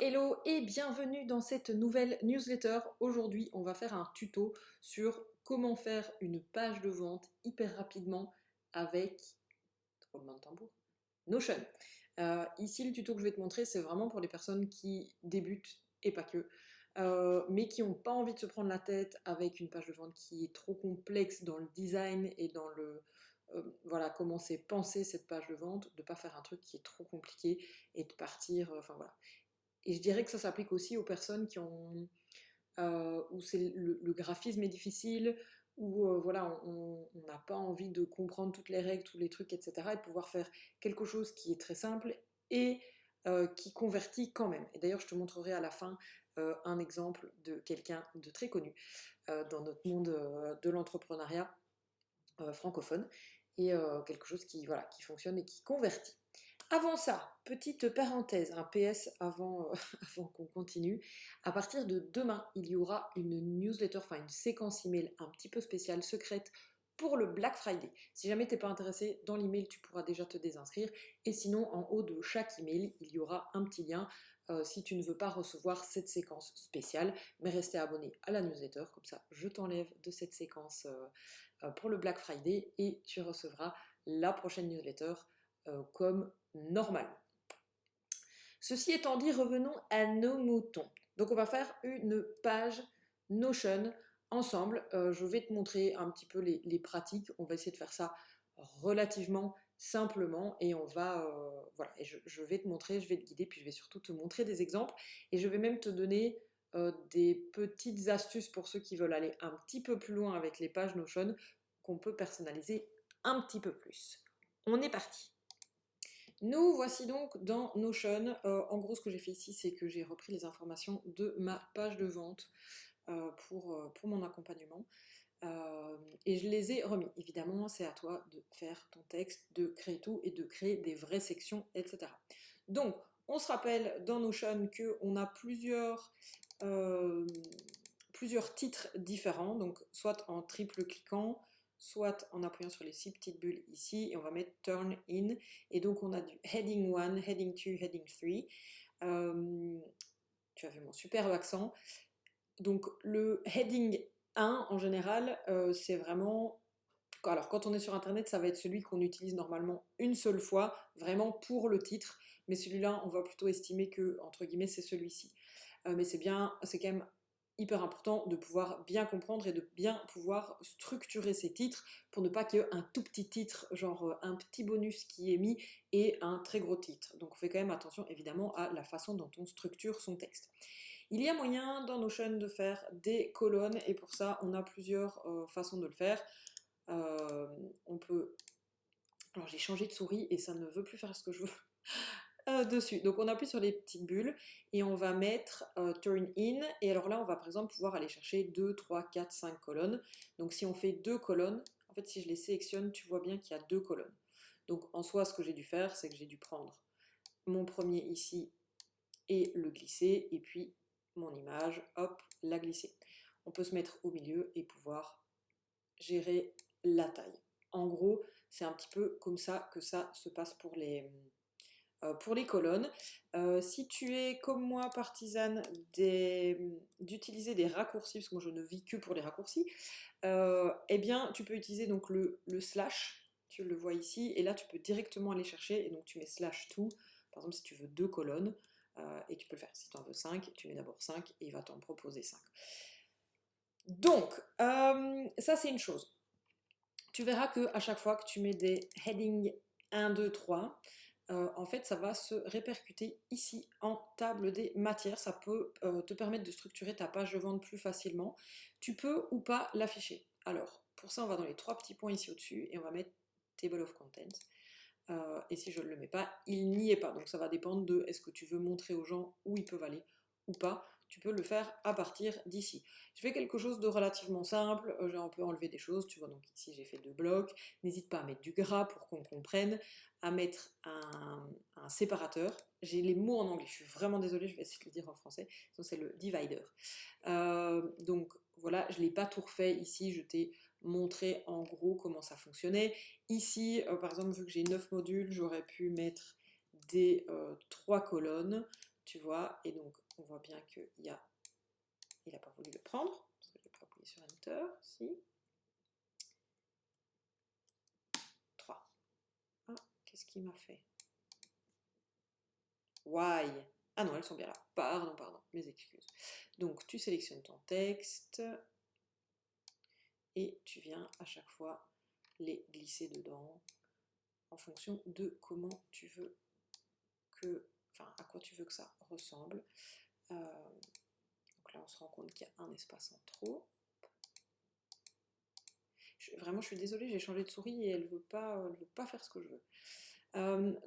Hello et bienvenue dans cette nouvelle newsletter. Aujourd'hui, on va faire un tuto sur comment faire une page de vente hyper rapidement avec, roulement de tambour, Notion. Ici, le tuto que je vais te montrer, c'est vraiment pour les personnes qui débutent et pas que, mais qui n'ont pas envie de se prendre la tête avec une page de vente qui est trop complexe dans le design et dans voilà, comment c'est pensé cette page de vente, de ne pas faire un truc qui est trop compliqué et de partir, enfin voilà. Et je dirais que ça s'applique aussi aux personnes où le graphisme est difficile, où voilà, on n'a pas envie de comprendre toutes les règles, tous les trucs, etc. Et de pouvoir faire quelque chose qui est très simple et qui convertit quand même. Et d'ailleurs, je te montrerai à la fin un exemple de quelqu'un de très connu dans notre monde de l'entrepreneuriat francophone et quelque chose voilà, qui fonctionne et qui convertit. Avant ça, petite parenthèse, un PS avant, avant qu'on continue. À partir de demain, il y aura une newsletter, enfin une séquence email un petit peu spéciale, secrète, pour le Black Friday. Si jamais tu n'es pas intéressé, dans l'email, tu pourras déjà te désinscrire. Et sinon, en haut de chaque email, il y aura un petit lien si tu ne veux pas recevoir cette séquence spéciale, mais restez abonné à la newsletter, comme ça je t'enlève de cette séquence pour le Black Friday et tu recevras la prochaine newsletter comme normal. Ceci étant dit, revenons à nos moutons. Donc on va faire une page Notion ensemble. Je vais te montrer un petit peu les pratiques. On va essayer de faire ça relativement simplement et on va voilà, et je vais te montrer, je vais te guider, puis je vais surtout te montrer des exemples et je vais même te donner des petites astuces pour ceux qui veulent aller un petit peu plus loin avec les pages Notion qu'on peut personnaliser un petit peu plus. On est parti. Nous voici donc dans Notion. En gros, ce que j'ai fait ici, c'est que j'ai repris les informations de ma page de vente pour mon accompagnement. Et je les ai remis. Évidemment, c'est à toi de faire ton texte, de créer tout et de créer des vraies sections, etc. Donc, on se rappelle dans Notion qu'on a plusieurs titres différents, donc soit en triple cliquant, soit en appuyant sur les 6 petites bulles ici, et on va mettre Turn In, et donc on a du Heading 1, Heading 2, Heading 3. Tu as vu mon superbe accent. Donc le Heading 1, en général, c'est vraiment... Alors quand on est sur Internet, ça va être celui qu'on utilise normalement une seule fois, vraiment pour le titre, mais celui-là, on va plutôt estimer que, entre guillemets, c'est celui-ci. Mais c'est quand même hyper important de pouvoir bien comprendre et de bien pouvoir structurer ces titres pour ne pas qu'il y ait un tout petit titre, genre un petit bonus qui est mis et un très gros titre. Donc on fait quand même attention évidemment à la façon dont on structure son texte. Il y a moyen dans Notion de faire des colonnes et pour ça on a plusieurs façons de le faire. On peut... Alors j'ai changé de souris et ça ne veut plus faire ce que je veux dessus. Donc on appuie sur les petites bulles et on va mettre turn in. Et alors là, on va par exemple pouvoir aller chercher 2, 3, 4, 5 colonnes. Donc si on fait 2 colonnes, en fait si je les sélectionne, tu vois bien qu'il y a 2 colonnes. Donc en soi, ce que j'ai dû faire, c'est que j'ai dû prendre mon premier ici et le glisser. Et puis mon image, hop, la glisser. On peut se mettre au milieu et pouvoir gérer la taille. En gros, c'est un petit peu comme ça que ça se passe pour les colonnes. Si tu es comme moi partisane d'utiliser des raccourcis, parce que moi je ne vis que pour les raccourcis, eh bien tu peux utiliser donc le slash, tu le vois ici, et là tu peux directement aller chercher, et donc tu mets slash tout, par exemple si tu veux 2 colonnes, et tu peux le faire. Si tu en veux 5, tu mets d'abord 5 et il va t'en proposer 5. Donc, ça c'est une chose. Tu verras que à chaque fois que tu mets des headings 1, 2, 3, en fait, ça va se répercuter ici en table des matières. Ça peut te permettre de structurer ta page de vente plus facilement. Tu peux ou pas l'afficher. Alors, pour ça, on va dans les 3 petits points ici au-dessus et on va mettre Table of Contents. Et si je ne le mets pas, il n'y est pas. Donc ça va dépendre de est-ce que tu veux montrer aux gens où ils peuvent aller ou pas. Tu peux le faire à partir d'ici. Je fais quelque chose de relativement simple, j'ai un peu enlevé des choses, tu vois, donc ici j'ai fait 2 blocs. N'hésite pas à mettre du gras pour qu'on comprenne, à mettre un séparateur. J'ai les mots en anglais, je suis vraiment désolée, je vais essayer de le dire en français. Donc c'est le divider. Donc voilà, je ne l'ai pas tout refait ici, je t'ai montré en gros comment ça fonctionnait. Ici, par exemple, vu que j'ai 9 modules, j'aurais pu mettre des 3 colonnes. tu vois, et donc on voit bien qu'il n'a pas voulu le prendre, parce que je n'ai pas appuyé sur Enter, si. 3. Ah, qu'est-ce qu'il m'a fait? Why? Ah non, elles sont bien là. Pardon, mes excuses. Donc tu sélectionnes ton texte et tu viens à chaque fois les glisser dedans en fonction de comment tu veux à quoi tu veux que ça ressemble. Donc là, on se rend compte qu'il y a un espace en trop. Vraiment, je suis désolée, j'ai changé de souris et elle veut pas faire ce que je veux.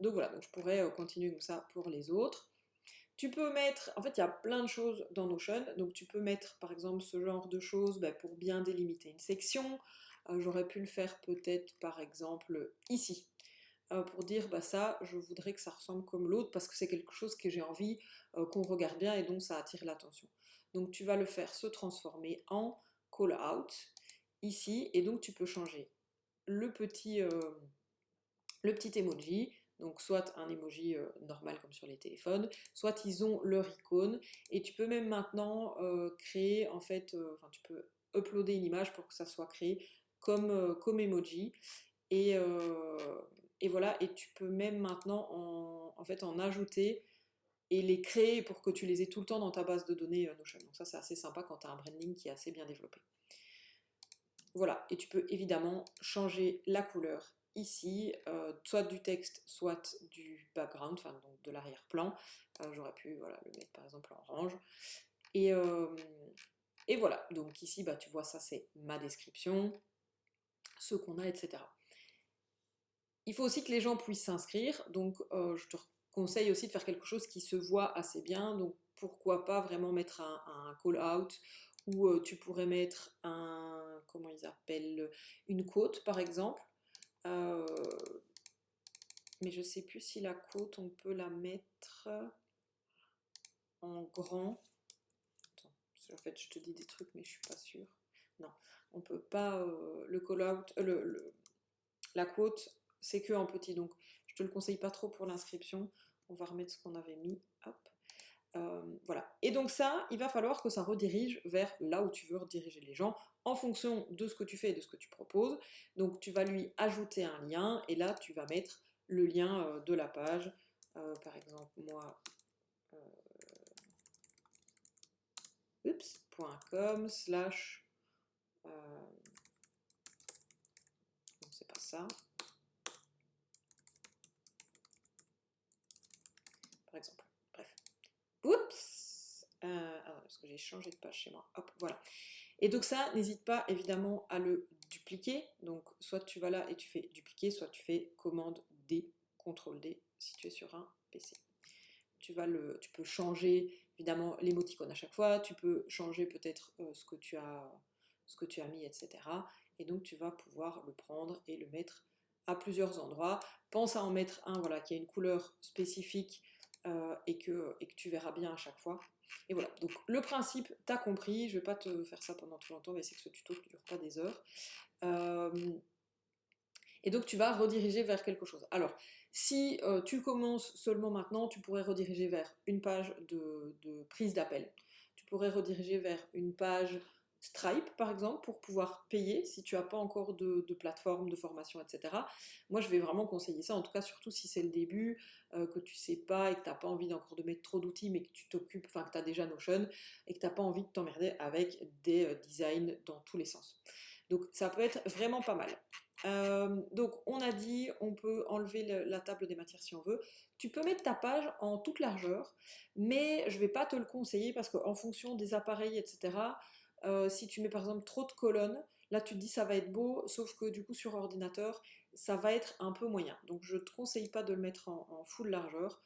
Donc voilà, donc je pourrais continuer comme ça pour les autres. Tu peux mettre, en fait, il y a plein de choses dans Notion, donc tu peux mettre par exemple ce genre de choses pour bien délimiter une section. J'aurais pu le faire peut-être par exemple ici, pour dire ça, je voudrais que ça ressemble comme l'autre parce que c'est quelque chose que j'ai envie qu'on regarde bien et donc ça attire l'attention. Donc tu vas le faire se transformer en call out ici et donc tu peux changer le petit emoji, donc soit un emoji normal comme sur les téléphones, soit ils ont leur icône et tu peux même maintenant créer en fait, tu peux uploader une image pour que ça soit créé comme emoji et voilà, et tu peux même maintenant en ajouter et les créer pour que tu les aies tout le temps dans ta base de données Notion. Donc ça c'est assez sympa quand tu as un branding qui est assez bien développé. Voilà, et tu peux évidemment changer la couleur ici, soit du texte, soit du background, enfin donc de l'arrière-plan. J'aurais pu le mettre par exemple en orange. Et voilà, donc ici tu vois ça c'est ma description, ce qu'on a, etc. Il faut aussi que les gens puissent s'inscrire, donc je te conseille aussi de faire quelque chose qui se voit assez bien, donc pourquoi pas vraiment mettre un call out, ou tu pourrais mettre comment ils appellent, une quote par exemple, mais je sais plus si la quote on peut la mettre en grand. Attends, en fait je te dis des trucs mais je suis pas sûre. Non, on peut pas, le call out, la quote c'est que en petit, donc je te le conseille pas trop pour l'inscription. On va remettre ce qu'on avait mis, hop. Voilà. Et donc ça, il va falloir que ça redirige vers là où tu veux rediriger les gens en fonction de ce que tu fais et de ce que tu proposes. Donc tu vas lui ajouter un lien et là tu vas mettre le lien de la page. Par exemple, moi, .com/ non, c'est pas ça. Par exemple. Bref. Oups, parce que j'ai changé de page chez moi. Hop, voilà. Et donc ça, n'hésite pas évidemment à le dupliquer. Donc soit tu vas là et tu fais dupliquer, soit tu fais commande D, CTRL D si tu es sur un PC. Tu peux changer évidemment l'émoticône à chaque fois, tu peux changer peut-être ce que tu as mis, etc. Et donc tu vas pouvoir le prendre et le mettre à plusieurs endroits. Pense à en mettre un qui a une couleur spécifique et que tu verras bien à chaque fois. Et voilà, donc le principe, t'as compris, je vais pas te faire ça pendant trop longtemps, mais c'est que ce tuto ne dure pas des heures. Et donc tu vas rediriger vers quelque chose. Alors, si tu commences seulement maintenant, tu pourrais rediriger vers une page de prise d'appel. Tu pourrais rediriger vers une page Stripe, par exemple, pour pouvoir payer si tu n'as pas encore de plateforme de formation, etc. Moi, je vais vraiment conseiller ça, en tout cas, surtout si c'est le début, que tu sais pas et que tu n'as pas envie encore de mettre trop d'outils, mais que tu t'occupes, enfin que tu as déjà Notion et que tu n'as pas envie de t'emmerder avec des designs dans tous les sens. Donc, ça peut être vraiment pas mal. Donc on a dit, on peut enlever la table des matières si on veut. Tu peux mettre ta page en toute largeur, mais je ne vais pas te le conseiller parce qu'en fonction des appareils, etc., si tu mets par exemple trop de colonnes, là tu te dis ça va être beau, sauf que du coup sur ordinateur, ça va être un peu moyen. Donc je ne te conseille pas de le mettre en full largeur.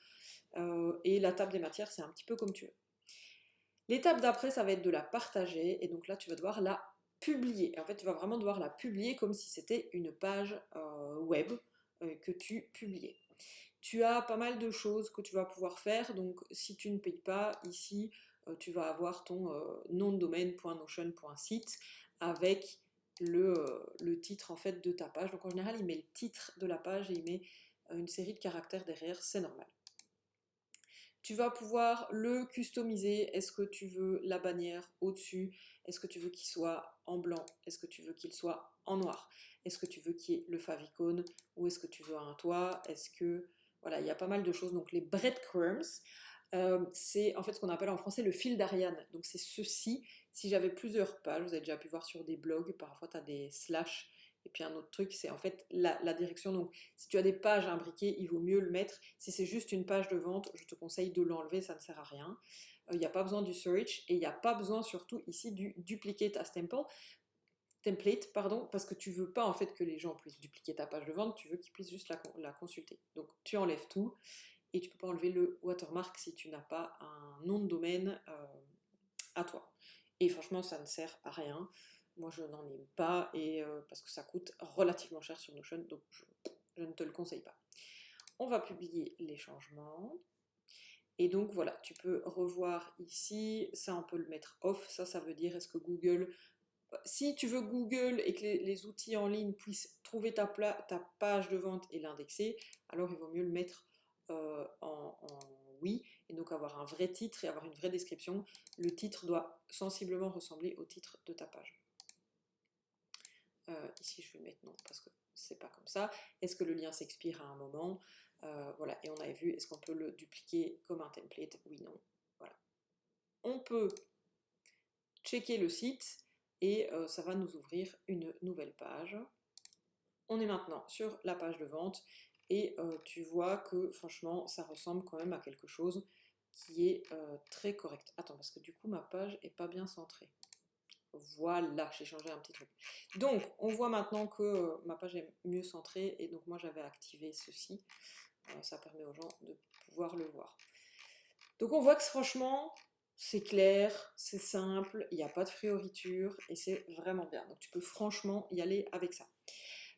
Et la table des matières, c'est un petit peu comme tu veux. L'étape d'après, ça va être de la partager, et donc là tu vas devoir la publier. En fait, tu vas vraiment devoir la publier comme si c'était une page web que tu publiais. Tu as pas mal de choses que tu vas pouvoir faire, donc si tu ne payes pas, ici, tu vas avoir ton nom de domaine.notion.site avec le titre en fait de ta page. Donc en général, il met le titre de la page et il met une série de caractères derrière, c'est normal. Tu vas pouvoir le customiser. Est-ce que tu veux la bannière au-dessus? Est-ce que tu veux qu'il soit en blanc? Est-ce que tu veux qu'il soit en noir? Est-ce que tu veux qu'il y ait le favicon? Ou est-ce que tu veux un toit? Est-ce que... Voilà, il y a pas mal de choses. Donc les breadcrumbs, c'est en fait ce qu'on appelle en français le fil d'Ariane. Donc c'est ceci. Si j'avais plusieurs pages, vous avez déjà pu voir sur des blogs, parfois tu as des slash. Et puis un autre truc, c'est en fait la direction. Donc si tu as des pages imbriquées, il vaut mieux le mettre. Si c'est juste une page de vente, je te conseille de l'enlever, ça ne sert à rien. Il n'y a pas besoin du search et il n'y a pas besoin surtout ici du duplicate as template, pardon, parce que tu veux pas en fait que les gens puissent dupliquer ta page de vente, tu veux qu'ils puissent juste la consulter. Donc tu enlèves tout et tu peux pas enlever le watermark si tu n'as pas un nom de domaine à toi. Et franchement, ça ne sert à rien. Moi, je n'en ai pas et parce que ça coûte relativement cher sur Notion, donc je ne te le conseille pas. On va publier les changements. Et donc voilà, tu peux revoir ici, ça on peut le mettre off, ça veut dire est-ce que Google, si tu veux Google et que les outils en ligne puissent trouver ta page de vente et l'indexer, alors il vaut mieux le mettre en oui, et donc avoir un vrai titre et avoir une vraie description. Le titre doit sensiblement ressembler au titre de ta page. Ici je vais mettre non parce que c'est pas comme ça. Est-ce que le lien s'expire à un moment? Voilà, et on avait vu, est-ce qu'on peut le dupliquer comme un template? Oui, non. Voilà. On peut checker le site et ça va nous ouvrir une nouvelle page. On est maintenant sur la page de vente et tu vois que franchement ça ressemble quand même à quelque chose qui est très correct. Attends, parce que du coup ma page est pas bien centrée. Voilà, j'ai changé un petit truc. Donc, on voit maintenant que ma page est mieux centrée et donc moi j'avais activé ceci. Ça permet aux gens de pouvoir le voir. Donc on voit que franchement, c'est clair, c'est simple, il n'y a pas de frioriture et c'est vraiment bien. Donc tu peux franchement y aller avec ça.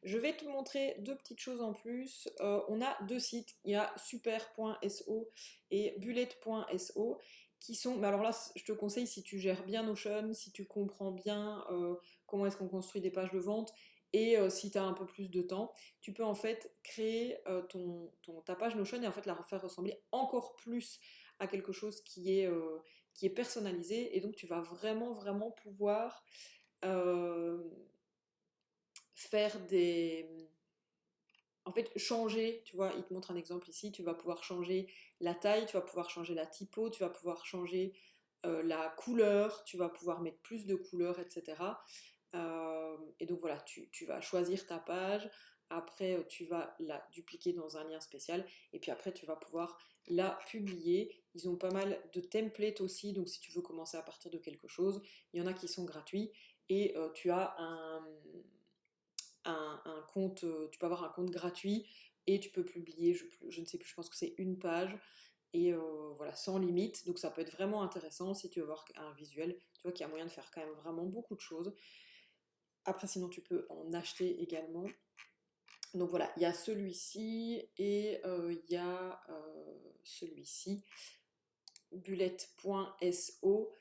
Je vais te montrer deux petites choses en plus. On a deux sites, il y a super.so et bullet.so qui sont, mais alors là je te conseille si tu gères bien Notion, si tu comprends bien comment est-ce qu'on construit des pages de vente et si tu as un peu plus de temps, tu peux en fait créer ta page Notion et en fait la faire ressembler encore plus à quelque chose qui est personnalisé et donc tu vas vraiment pouvoir faire en fait, changer, tu vois, il te montre un exemple ici, tu vas pouvoir changer la taille, tu vas pouvoir changer la typo, tu vas pouvoir changer la couleur, tu vas pouvoir mettre plus de couleurs, etc. Et donc voilà, tu vas choisir ta page, après tu vas la dupliquer dans un lien spécial, et puis après tu vas pouvoir la publier. Ils ont pas mal de templates aussi, donc si tu veux commencer à partir de quelque chose, il y en a qui sont gratuits, et tu as un compte, tu peux avoir un compte gratuit et tu peux publier, je ne sais plus, je pense que c'est une page et voilà, sans limite. Donc ça peut être vraiment intéressant si tu veux voir un visuel. Tu vois qu'il y a moyen de faire quand même vraiment beaucoup de choses. Après, sinon, tu peux en acheter également. Donc voilà, il y a celui-ci et il y a celui-ci, bullet.so.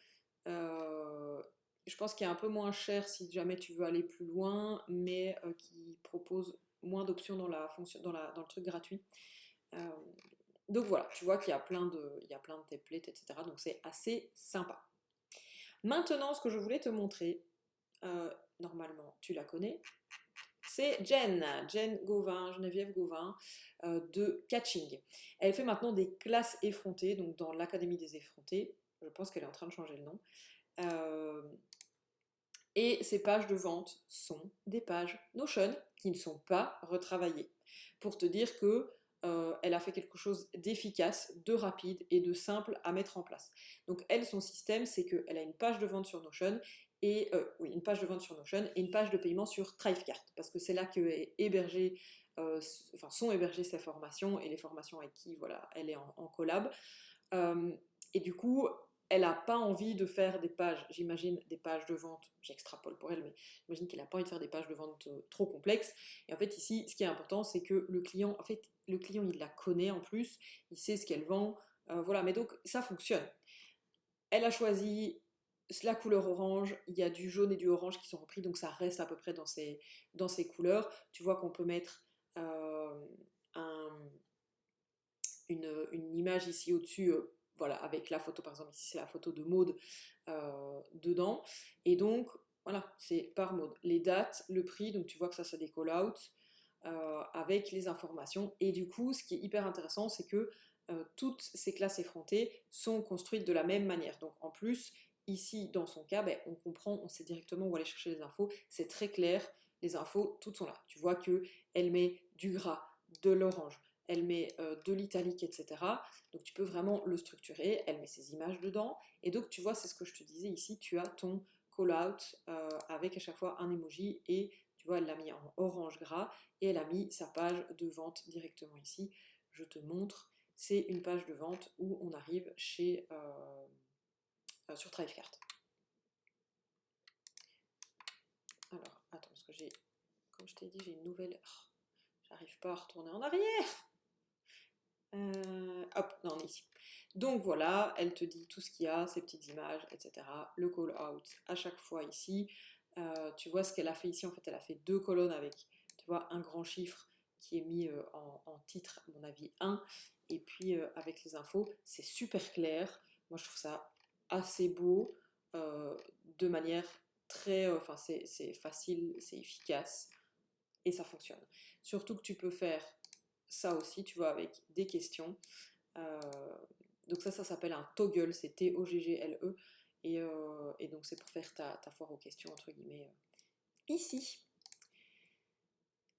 Je pense qu'il est un peu moins cher si jamais tu veux aller plus loin, mais qui propose moins d'options dans dans le truc gratuit. Euh, donc voilà, tu vois qu'il y a il y a plein de templates, etc. Donc c'est assez sympa. Maintenant, ce que je voulais te montrer, normalement tu la connais, c'est Jen Gauvin, Geneviève Gauvin, de Catching. Elle fait maintenant des classes effrontées, donc dans l'Académie des effrontés. Je pense qu'elle est en train de changer le nom. Et ces pages de vente sont des pages Notion qui ne sont pas retravaillées. Pour te dire que elle a fait quelque chose d'efficace, de rapide et de simple à mettre en place. Donc elle, son système, c'est qu'elle a une page de vente sur Notion et oui, une page de vente sur Notion et une page de paiement sur Thrivecart parce que c'est là que sont hébergées ses formations et les formations avec qui voilà, elle est en collab. Et du coup, elle n'a pas envie de faire des pages, j'imagine, des pages de vente, j'extrapole pour elle, mais j'imagine qu'elle n'a pas envie de faire des pages de vente trop complexes. Et en fait, ici, ce qui est important, c'est que le client, il la connaît en plus, il sait ce qu'elle vend, voilà, mais donc ça fonctionne. Elle a choisi la couleur orange, il y a du jaune et du orange qui sont repris, donc ça reste à peu près dans ces couleurs. Tu vois qu'on peut mettre une image ici au-dessus, voilà, avec la photo, par exemple, ici c'est la photo de Maud dedans. Et donc, voilà, c'est par Maud. Les dates, le prix, donc tu vois que ça c'est des call-outs avec les informations. Et du coup, ce qui est hyper intéressant, c'est que toutes ces classes effrontées sont construites de la même manière. Donc en plus, ici, dans son cas, ben, on comprend, on sait directement où aller chercher les infos. C'est très clair, les infos, toutes sont là. Tu vois qu'elle met du gras, de l'orange, elle met de l'italique, etc. Donc tu peux vraiment le structurer, elle met ses images dedans. Et donc tu vois, c'est ce que je te disais ici, tu as ton call-out avec à chaque fois un emoji et tu vois, elle l'a mis en orange gras et elle a mis sa page de vente directement ici. Je te montre, c'est une page de vente où on arrive chez sur Thrivecart. Alors, attends, parce que j'ai, comme je t'ai dit, j'ai une nouvelle. Oh, j'arrive pas à retourner en arrière. Hop, non, on est ici. Donc voilà, elle te dit tout ce qu'il y a, ces petites images, etc. Le call out à chaque fois ici. Tu vois ce qu'elle a fait ici, en fait, elle a fait deux colonnes avec, tu vois, un grand chiffre qui est mis en titre, à mon avis, 1. Et puis avec les infos, c'est super clair. Moi, je trouve ça assez beau, de manière très. Enfin, c'est facile, c'est efficace et ça fonctionne. Surtout que tu peux faire ça aussi, tu vois, avec des questions. Euh, donc ça s'appelle un toggle, c'est T-O-G-G-L-E. Et donc c'est pour faire ta foire aux questions, entre guillemets, ici.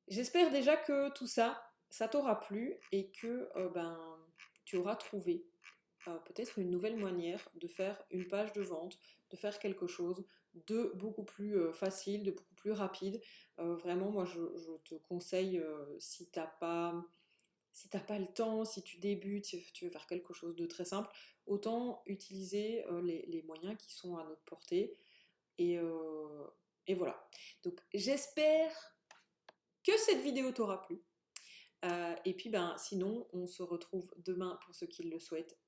J'espère déjà que tout ça, ça t'aura plu et que ben, tu auras trouvé peut-être une nouvelle manière de faire une page de vente, de faire quelque chose de beaucoup plus facile, de beaucoup plus rapide. Vraiment, moi, je te conseille, si t'as pas le temps, si tu débutes, si tu veux faire quelque chose de très simple, autant utiliser les moyens qui sont à notre portée. Et, euh, et voilà. Donc, j'espère que cette vidéo t'aura plu. Et puis, ben, sinon, on se retrouve demain pour ceux qui le souhaitent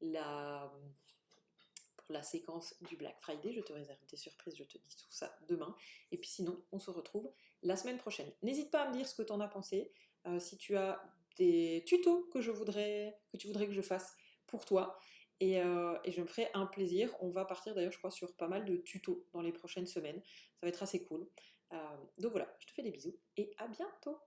la, pour la séquence du Black Friday. Je te réserve des surprises, je te dis tout ça demain. Et puis sinon, on se retrouve la semaine prochaine. N'hésite pas à me dire ce que tu en as pensé. Si tu as des tutos que tu voudrais que je fasse pour toi. Et je me ferai un plaisir. On va partir d'ailleurs, je crois, sur pas mal de tutos dans les prochaines semaines. Ça va être assez cool. Donc voilà, je te fais des bisous et à bientôt.